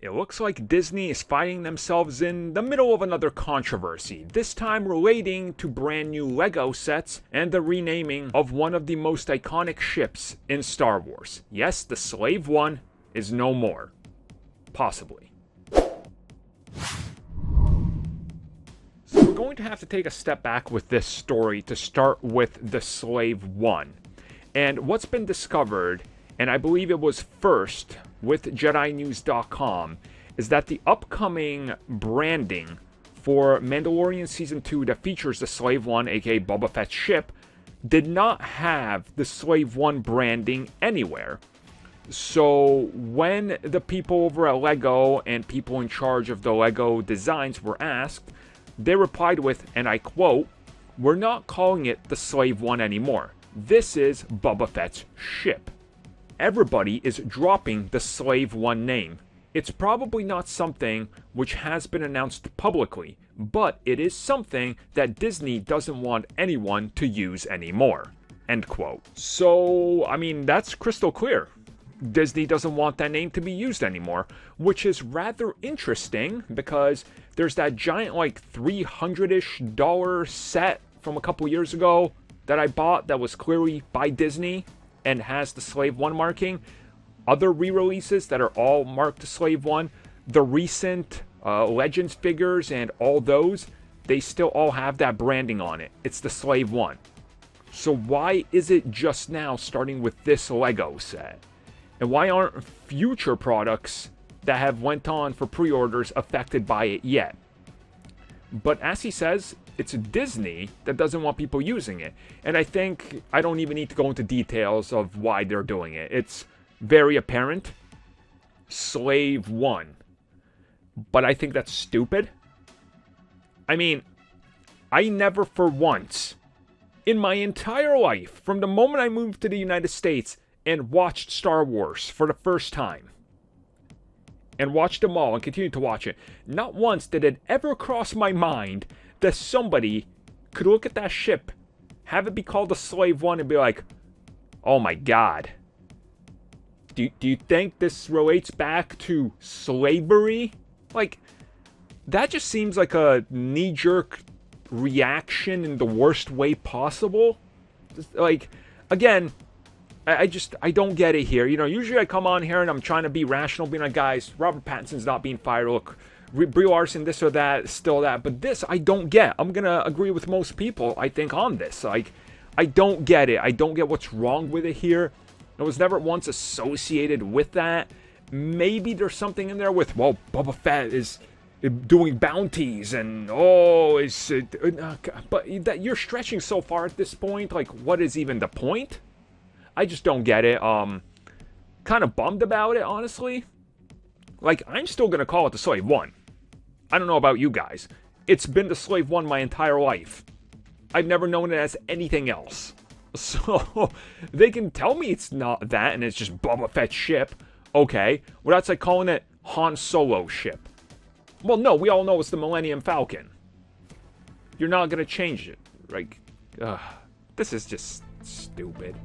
It looks like Disney is finding themselves in the middle of another controversy, this time relating to brand new Lego sets and the renaming of one of the most iconic ships in Star Wars. Yes, the Slave One is no more. Possibly. So we're going to have to take a step back with this story to start with the Slave One. And what's been discovered, and I believe it was first with JediNews.com, is that the upcoming branding for Mandalorian Season 2 that features the Slave One, aka Boba Fett's ship, did not have the Slave One branding anywhere. So when the people over at LEGO and people in charge of the LEGO designs were asked, they replied with, and I quote, "We're not calling it the Slave One anymore. This is Boba Fett's ship." Everybody is dropping the Slave One name. It's probably not something which has been announced publicly, but it is something that Disney doesn't want anyone to use anymore. End quote. So, I mean, that's crystal clear. Disney doesn't want that name to be used anymore, which is rather interesting because there's that giant, like, $300-ish set from a couple years ago that I bought that was clearly by Disney and has the Slave One marking. Other re-releases that are all marked the Slave One, the recent Legends figures and all those, they still all have that branding on it. It's the Slave One. So why is it just now starting with this Lego set? And why aren't future products that have went on for pre-orders affected by it yet? But as he says, it's Disney that doesn't want people using it. And I think I don't even need to go into details of why they're doing it. It's very apparent. Slave One. But I think that's stupid. I mean, I never for once, in my entire life, from the moment I moved to the United States and watched Star Wars for the first time, and watched them all and continued to watch it, not once did it ever cross my mind that somebody could look at that ship, have it be called the Slave One, and be like, oh my god. Do you think this relates back to slavery? Like, that just seems like a knee-jerk reaction in the worst way possible. Just, like, again, I don't get it here. You know, usually I come on here and I'm trying to be rational, being like, guys, Robert Pattinson's not being fired. Look, Brie Larson, this or that, still that. But this, I don't get. I'm going to agree with most people, I think, on this. Like, I don't get it. I don't get what's wrong with it here. It was never once associated with that. Maybe there's something in there with, well, Boba Fett is doing bounties and, but that you're stretching so far at this point. Like, what is even the point? I just don't get it. Kind of bummed about it, honestly. Like, I'm still going to call it the Slave One. I don't know about you guys. It's been the Slave One my entire life. I've never known it as anything else. So, they can tell me it's not that and it's just Boba Fett's ship. Okay. Well, that's like calling it Han Solo's ship. Well, no, we all know it's the Millennium Falcon. You're not going to change it. Like, this is just stupid.